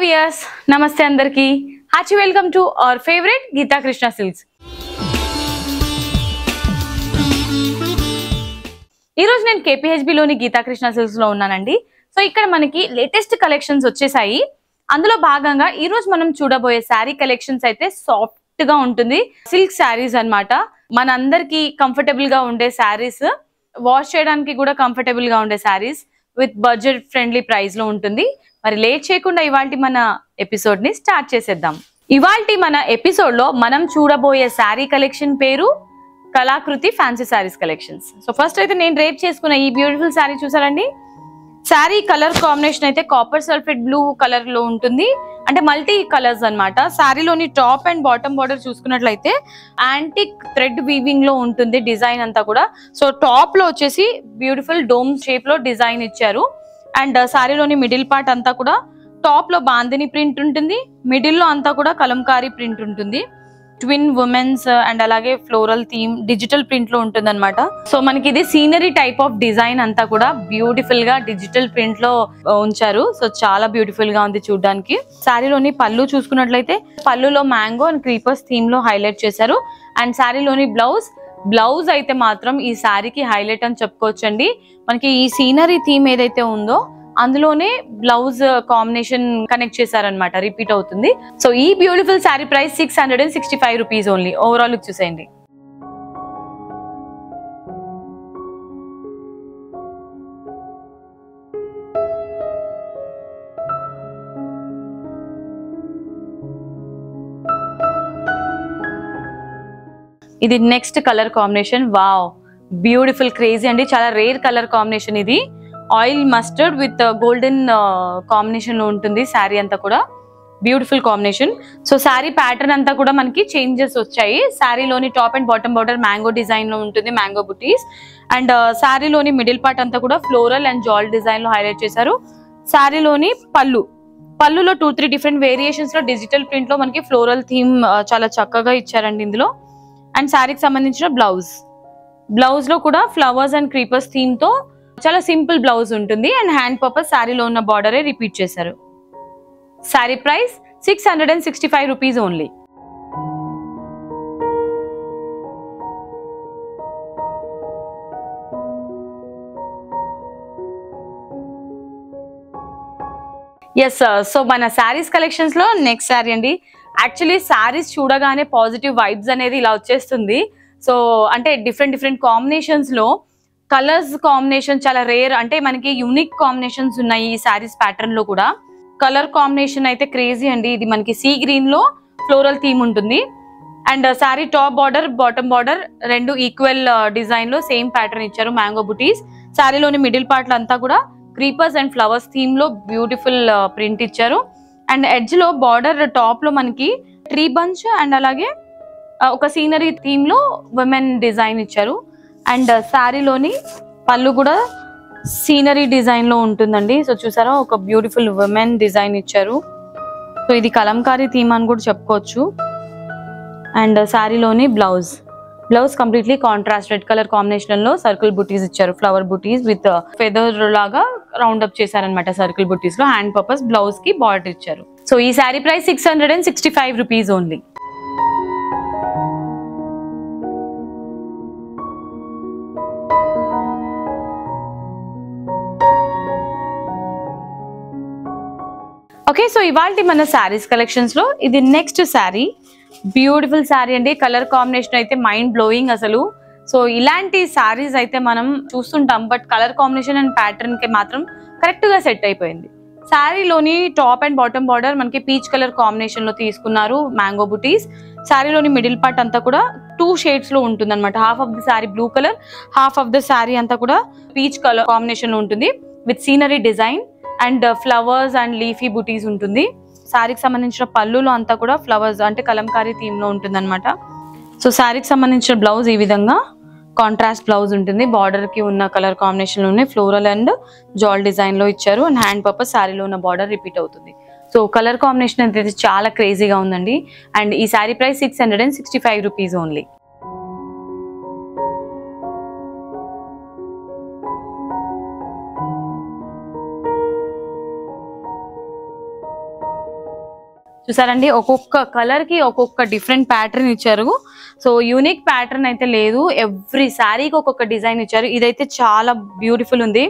Weirs నమస్తే అందరికి hearty welcome to our favourite Geetha Krishna silks. ఈ రోజు నేను KPHB లోని గీతా కృష్ణ సిల్క్స్ లో ఉన్నానండి. సో ఇక్కడ మనకి లేటెస్ట్ కలెక్షన్స్ వచ్చేసాయి. అందులో భాగంగా ఈ రోజు మనం చూడబోయే శారీ కలెక్షన్స్ అయితే సాఫ్ట్ గా ఉంటుంది. సిల్క్ శారీస్ అన్నమాట. మనందరికి కంఫర్టబుల్ గా ఉండే శారీస్, వాష్ చేయడానికి కూడా కంఫర్టబుల్ గా ఉండే saris with budget friendly price లో ఉంటుంది. మరి లేట్ చేయకుండా ఇవాల్టి మన ఎపిసోడ్ ని స్టార్ట్ చేసేద్దాం. ఇవాల్టి మన ఎపిసోడ్ లో మనం చూడబోయే శారీ కలెక్షన్ పేరు Kalakriti fancy saris collections. So first అయితే నేను రేప్ చేసుకున్న ఈ బ్యూటిఫుల్ శారీ చూసారండి. శారీ కలర్ కాంబినేషన్ అయితే కాపర్ సల్ఫేట్ బ్లూ కలర్ లో ఉంటుంది. అంటే మల్టీ కలర్స్ అన్నమాట. శారీలోని టాప్ అండ్ బాటమ్ బార్డర్ చూసుకున్నట్లయితే యాంటిక్ థ్రెడ్ వీవింగ్ లో ఉంటుంది డిజైన్ అంతా కూడా. సో టాప్ లో వచ్చేసి బ్యూటిఫుల్ డోమ్ షేప్ లో డిజైన్ ఇచ్చారు. అండ్ శారీలోని మిడిల్ పార్ట్ అంతా కూడా టాప్ లో బాందిని ప్రింట్ ఉంటుంది, మిడిల్ లో అంతా కూడా కలంకారీ ప్రింట్ ఉంటుంది. ట్విన్ ఉమెన్స్ అండ్ అలాగే ఫ్లోరల్ థీమ్ డిజిటల్ ప్రింట్ లో ఉంటుంది అనమాట. సో మనకి ఇది సీనరీ టైప్ ఆఫ్ డిజైన్ అంతా కూడా బ్యూటిఫుల్ గా డిజిటల్ ప్రింట్ లో ఉంచారు. సో చాలా బ్యూటిఫుల్ గా ఉంది చూడడానికి. శారీలోని పళ్ళు చూసుకున్నట్లయితే పళ్ళులో మ్యాంగో అండ్ క్రీపర్స్ థీమ్ లో హైలైట్ చేశారు. అండ్ శారీలోని బ్లౌజ్ అయితే మాత్రం ఈ శారీకి హైలైట్ అని చెప్పుకోవచ్చండి. మనకి ఈ సీనరీ థీమ్ ఏదైతే ఉందో అందులోనే బ్లౌజ్ కాంబినేషన్ కనెక్ట్ చేశారనమాట, రిపీట్ అవుతుంది. సో ఈ beautiful sari price 665 rupees only. Overall look చూసేయండి. ఇది next colour combination. Wow, beautiful, crazy అండి. చాలా రేర్ కలర్ కాంబినేషన్ ఇది. Oil mustard with golden combination లో ఉంటుంది శారీ అంతా కూడా. Beautiful combination. So sari pattern అంతా కూడా మనకి చేంజెస్ వచ్చాయి. శారీలోని top and bottom border mango design లో ఉంటుంది, మ్యాంగో బుటీస్. అండ్ శారీలోని మిడిల్ పార్ట్ అంతా కూడా ఫ్లోరల్ అండ్ జాల్ డిజైన్ లో హైలైట్ చేశారు. శారీలోని పళ్ళులో 2-3 డిఫరెంట్ వేరియేషన్స్ లో డిజిటల్ ప్రింట్ లో మనకి ఫ్లోరల్ థీమ్ చాలా చక్కగా ఇచ్చారండి ఇందులో. అండ్ శారీకి సంబంధించిన బ్లౌజ్ లో కూడా ఫ్లవర్స్ అండ్ క్రీపర్స్ థీమ్ తో చాలా సింపుల్ బ్లౌజ్ ఉంటుంది. అండ్ హ్యాండ్ పర్పస్ శారీలో ఉన్న బార్డరే రిపీట్ చేశారు. Sari price 665 rupees only. Yes, so మన శారీస్ కలెక్షన్స్ లో నెక్స్ట్ శారీ అండి. యాక్చువల్లీ శారీస్ చూడగానే పాజిటివ్ వైబ్స్ అనేది ఇలా వచ్చేస్తుంది. సో అంటే డిఫరెంట్ కాంబినేషన్స్ లో కలర్స్ కాంబినేషన్ చాలా రేర్, అంటే మనకి యూనిక్ కాంబినేషన్స్ ఉన్నాయి ఈ శారీస్ ప్యాటర్న్ లో కూడా. కలర్ కాంబినేషన్ అయితే క్రేజీ అండి. ఇది మనకి సీ గ్రీన్ లో ఫ్లోరల్ థీమ్ ఉంటుంది. And sari top border bottom border రెండు ఈక్వల్ డిజైన్ లో సేమ్ ప్యాటర్న్ ఇచ్చారు, మ్యాంగో బుటీస్. శారీలోని మిడిల్ పార్ట్ అంతా కూడా క్రీపర్స్ అండ్ ఫ్లవర్స్ థీమ్ లో బ్యూటిఫుల్ ప్రింట్ ఇచ్చారు. అండ్ ఎడ్జ్ లో బార్డర్ టాప్ లో మనకి ట్రీ బంచ్ అండ్ అలాగే ఒక సీనరీ థీమ్ లో ఉమెన్ డిజైన్ ఇచ్చారు. అండ్ శారీలోని పళ్ళు కూడా సీనరీ డిజైన్ లో ఉంటుందండి. సో చూసారా, ఒక బ్యూటిఫుల్ ఉమెన్ డిజైన్ ఇచ్చారు. సో ఇది కలంకారీ థీమ్ అని కూడా చెప్పుకోవచ్చు. అండ్ శారీలోని blouse completely contrast red colour combination లో సర్కిల్ బుటీస్ ఇచ్చారు, ఫ్లవర్ బుటీస్ విత్ ఫెదర్ లాగా రౌండ్ అప్ చేశారనమాట సర్కిల్ బుటీస్ లో. హ్యాండ్ పర్పస్ బ్లౌజ్ కి బార్డర్ ఇచ్చారు. సో ఈ sari price 665 rupees only. Okay, so ఇవాళ మన శారీస్ కలెక్షన్స్ లో ఇది నెక్స్ట్ శారీ. బ్యూటిఫుల్ శారీ అండి. కలర్ కాంబినేషన్ అయితే మైండ్ బ్లోయింగ్ అసలు. సో ఇలాంటి శారీస్ అయితే మనం చూస్తుంటాం, but colour combination and pattern కి మాత్రం కరెక్ట్ గా సెట్ అయిపోయింది. శారీలోని టాప్ అండ్ బాటమ్ బార్డర్ మనకి పీచ్ కలర్ కాంబినేషన్ లో తీసుకున్నారు, మ్యాంగో బుటీస్. శారీలోని మిడిల్ పార్ట్ అంతా కూడా 2 షేడ్స్ లో ఉంటుంది అనమాట. Half of the sari blue colour, half of the sari అంతా కూడా పీచ్ కలర్ కాంబినేషన్ లో ఉంటుంది with scenery design and flowers and leafy బుటీస్ ఉంటుంది. శారీకి సంబంధించిన పళ్ళులో అంతా కూడా ఫ్లవర్స్ అంటే కలంకారీ థీమ్ లో ఉంటుంది అనమాట. సో శారీకి సంబంధించిన బ్లౌజ్ ఈ విధంగా కాంట్రాస్ట్ బ్లౌజ్ ఉంటుంది. బార్డర్ కి ఉన్న కలర్ కాంబినేషన్ లోనే ఫ్లోరల్ అండ్ జాల్ డిజైన్ లో ఇచ్చారు. అండ్ హ్యాండ్ పర్పస్ శారీలో ఉన్న బార్డర్ రిపీట్ అవుతుంది. సో కలర్ కాంబినేషన్ అయితే చాలా క్రేజీగా ఉందండి. అండ్ ఈ శారీ ప్రైస్ 665 రూపీస్ ఓన్లీ. చూసారండి, ఒక్కొక్క కలర్ కి ఒక్కొక్క డిఫరెంట్ ప్యాటర్న్ ఇచ్చారు. సో యూనిక్ ప్యాటర్న్ అయితే లేదు, ఎవ్రీ శారీకి ఒక్కొక్క డిజైన్ ఇచ్చారు. ఇదైతే చాలా బ్యూటిఫుల్ ఉంది.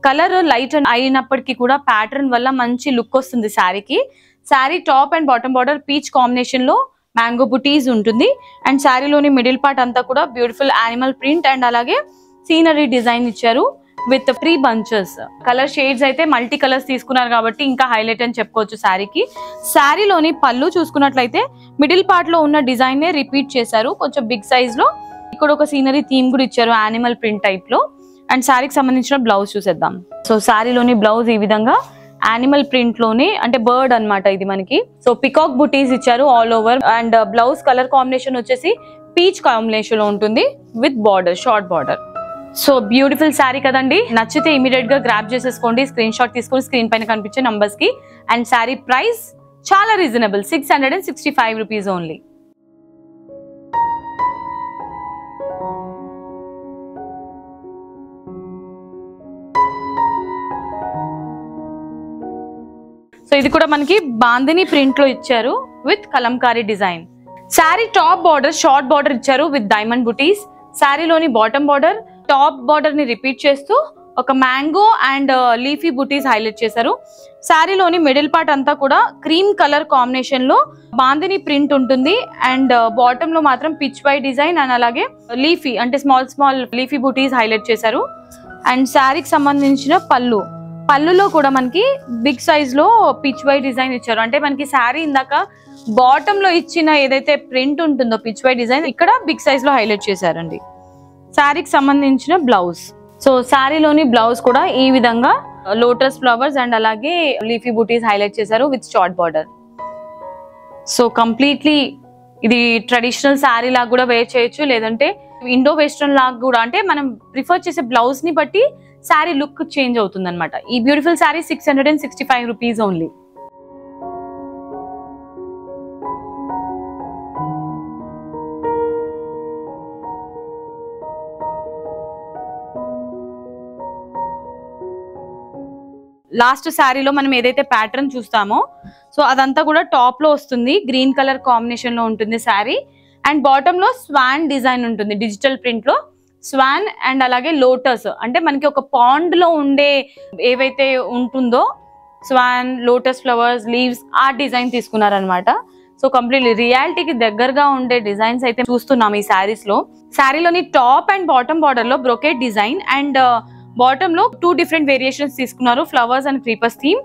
కలర్ లైట్ అయినప్పటికీ కూడా ప్యాటర్న్ వల్ల మంచి లుక్ వస్తుంది శారీకి. Sari top and bottom border peach combination లో మ్యాంగో బుటీస్ ఉంటుంది. అండ్ శారీలోని మిడిల్ పార్ట్ అంతా కూడా బ్యూటిఫుల్ యానిమల్ ప్రింట్ అండ్ అలాగే సీనరీ డిజైన్ ఇచ్చారు విత్ 3 బంచెస్. కలర్ షేడ్స్ అయితే మల్టీ కలర్స్ తీసుకున్నారు కాబట్టి ఇంకా హైలైట్ అని చెప్పుకోవచ్చు శారీకి. శారీలోని పళ్ళు చూసుకున్నట్లయితే మిడిల్ పార్ట్ లో ఉన్న డిజైన్ నే రిపీట్ చేశారు, కొంచెం బిగ్ సైజ్ లో. ఇక్కడ ఒక సీనరీ థీమ్ కూడా ఇచ్చారు యానిమల్ ప్రింట్ టైప్ లో. అండ్ శారీకి సంబంధించిన బ్లౌజ్ చూసేద్దాం. సో శారీలోని బ్లౌజ్ ఈ విధంగా యానిమల్ ప్రింట్ లోనే, అంటే బర్డ్ అన్నమాట ఇది మనకి. సో పికాక్ బుటీస్ ఇచ్చారు all over. And blouse colour combination వచ్చేసి పీచ్ కాంబినేషన్ లో ఉంటుంది with border, short border. So beautiful sari కదండి. నచ్చితే ఇమీడియట్ గా గ్రాబ్ చేసేసుకోండి, స్క్రీన్ షాట్ తీసుకొని స్క్రీన్ పైన కనిపించే నంబర్స్ కి. అండ్ శారీ ప్రైస్ చాలా రీజనబుల్, 665 రూపీస్ ఓన్లీ. సో ఇది కూడా మనకి బాందిని ప్రింట్ లో ఇచ్చారు with Kalamkari design. Sari top border short border ఇచ్చారు with diamond buttis. శారీలోని bottom border top border ని రిపీట్ చేస్తూ ఒక mango and leafy buttis highlight చేశారు. శారీలోని మిడిల్ పార్ట్ అంతా కూడా క్రీమ్ కలర్ కాంబినేషన్ లో బాందిని ప్రింట్ ఉంటుంది. అండ్ బాటమ్ లో మాత్రం పిచ్ వై డిజైన్ అండ్ అలాగే లీఫీ అంటే స్మాల్ లీఫీ బుటీస్ హైలైట్ చేశారు. అండ్ శారీకి సంబంధించిన పళ్ళులో కూడా మనకి బిగ్ సైజ్ లో పిచ్ వై డిజైన్ ఇచ్చారు. అంటే మనకి శారీ ఇందాక బాటమ్ లో ఇచ్చిన ఏదైతే ప్రింట్ ఉంటుందో పిచ్ వై డిజైన్ ఇక్కడ బిగ్ సైజ్ లో హైలైట్ చేశారండి. శారీకి సంబంధించిన బ్లౌజ్. సో శారీలోని బ్లౌజ్ కూడా ఈ విధంగా లోటస్ ఫ్లవర్స్ అండ్ అలాగే లీఫీ బూటీస్ హైలైట్ చేశారు with short border. So completely ఇది ట్రెడిషనల్ శారీ లాగా కూడా వేర్ చేయొచ్చు, లేదంటే ఇండో వెస్ట్రన్ లాగా కూడా. అంటే మనం ప్రిఫర్ చేసే బ్లౌజ్ ని బట్టి శారీ లుక్ చేంజ్ అవుతుంది అనమాట. ఈ beautiful sari 665 rupees only. Last శారీలో మనం ఏదైతే ప్యాటర్న్ చూస్తామో సో అదంతా కూడా టాప్ లో వస్తుంది, గ్రీన్ కలర్ కాంబినేషన్ లో ఉంటుంది శారీ. అండ్ బాటమ్ లో స్వాన్ డిజైన్ ఉంటుంది డిజిటల్ ప్రింట్ లో. స్వాన్ అండ్ అలాగే లోటస్, అంటే మనకి ఒక పాండ్ లో ఉండే ఏవైతే ఉంటుందో స్వాన్, లోటస్ ఫ్లవర్స్, లీవ్స్, ఆ డిజైన్ తీసుకున్నారనమాట. సో కంప్లీట్లీ రియాలిటీకి దగ్గరగా ఉండే డిజైన్స్ అయితే చూస్తున్నాం ఈ శారీస్ లో. శారీలోని టాప్ అండ్ బాటమ్ బార్డర్ లో బ్రొకెట్ డిజైన్ అండ్ బాటమ్ లో 2 డిఫరెంట్ వేరియేషన్స్ తీసుకున్నారు, flowers and creepers theme.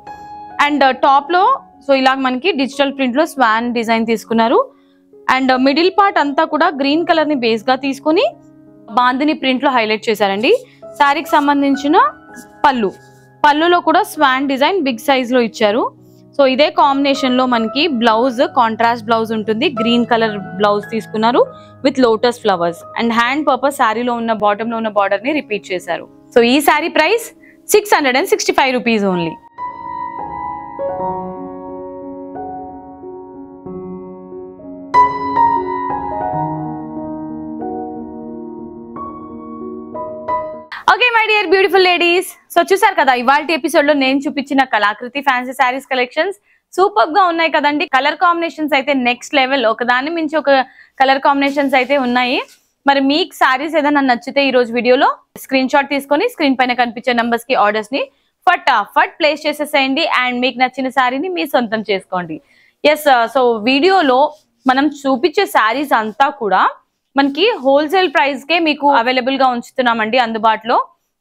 And top లో సో ఇలా మనకి డిజిటల్ ప్రింట్ లో స్వాన్ డిజైన్ తీసుకున్నారు. అండ్ మిడిల్ పార్ట్ అంతా కూడా గ్రీన్ కలర్ ని బేస్ గా తీసుకుని బాందిని ప్రింట్ లో హైలైట్ చేశారండి. శారీకి సంబంధించిన పళ్ళులో కూడా స్వాన్ డిజైన్ బిగ్ సైజ్ లో ఇచ్చారు. సో ఇదే కాంబినేషన్ లో మనకి బ్లౌజ్ కాంట్రాస్ట్ బ్లౌజ్ ఉంటుంది, గ్రీన్ కలర్ బ్లౌజ్ తీసుకున్నారు with lotus flowers. And hand purpose శారీలో ఉన్న బాటమ్ లో ఉన్న బార్డర్ ని రిపీట్ చేశారు. సో ఈ sari price 665 rupees only. Okay my dear beautiful ladies, so చూసారు కదా ఇవాల్టి ఎపిసోడ్ లో నేను చూపించిన కళాకృతి ఫ్యాన్సీ శారీస్ కలెక్షన్స్ సూపర్ గా ఉన్నాయి కదండి. కలర్ కాంబినేషన్స్ అయితే నెక్స్ట్ లెవెల్, ఒకదాని మించి ఒక కలర్ కాంబినేషన్స్ అయితే ఉన్నాయి. మరి మీకు శారీస్ ఏదైనా నచ్చితే ఈ రోజు వీడియోలో స్క్రీన్ షాట్ తీసుకొని స్క్రీన్ పైన కనిపించే నంబర్స్ కి ఆర్డర్స్ ని ఫటాఫట్ ప్లేస్ చేసేసేయండి అండ్ మీకు నచ్చిన శారీని మీ సొంతం చేసుకోండి. ఎస్, సో వీడియోలో మనం చూపించే శారీస్ అంతా కూడా మనకి హోల్సేల్ ప్రైస్ కే మీకు అవైలబుల్ గా ఉంచుతున్నామండి అందుబాటులో.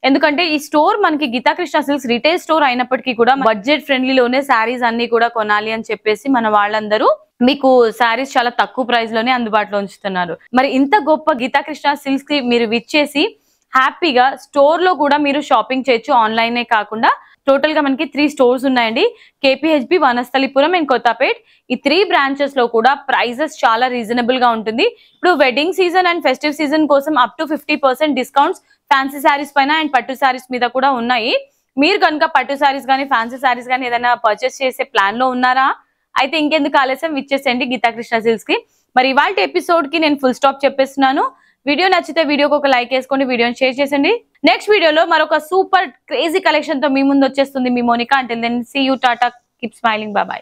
ఎందుకంటే ఈ స్టోర్ మనకి గీతాకృష్ణ సిల్క్స్ రిటైల్ స్టోర్ అయినప్పటికీ కూడా బడ్జెట్ ఫ్రెండ్లీలోనే శారీస్ అన్ని కూడా కొనాలి అని చెప్పేసి మన వాళ్ళందరూ మీకు శారీస్ చాలా తక్కువ ప్రైస్ లోనే అందుబాటులో ఉంచుతున్నారు. మరి ఇంత గొప్ప గీతాకృష్ణ సిల్క్స్ కి మీరు విచ్చేసి హ్యాపీగా స్టోర్ లో కూడా మీరు షాపింగ్ చేయొచ్చు, ఆన్లైనే కాకుండా. టోటల్ గా మనకి 3 స్టోర్స్ ఉన్నాయండి, KPHB, వనస్థలిపురం అండ్ కొత్తపేట్. ఈ 3 బ్రాంచెస్ లో కూడా ప్రైజెస్ చాలా రీజనబుల్ గా ఉంటుంది. ఇప్పుడు wedding season and festive season కోసం up to 50% discounts fancy saris పైన అండ్ పట్టు శారీస్ మీద కూడా ఉన్నాయి. మీరు కనుక పట్టు శారీస్ కానీ ఫ్యాన్సీ శారీస్ కానీ ఏదైనా పర్చేస్ చేసే ప్లాన్ లో ఉన్నారా? అయితే ఇంకెందుకు ఆలస్యం, విచ్చేసేయండి గీతాకృష్ణ సిల్క్స్ కి. మరి ఇవాళ ఎపిసోడ్ కి నేను ఫుల్ స్టాప్ చెప్పేస్తున్నాను. వీడియో నచ్చితే వీడియోకి ఒక లైక్ వేసుకోండి, వీడియోని షేర్ చేసండి. నెక్స్ట్ వీడియోలో మరొక సూపర్ క్రేజీ కలెక్షన్ తో మీ ముందు వచ్చేస్తుంది మీ Monica. Until then see you, tata, keep smiling, bye by.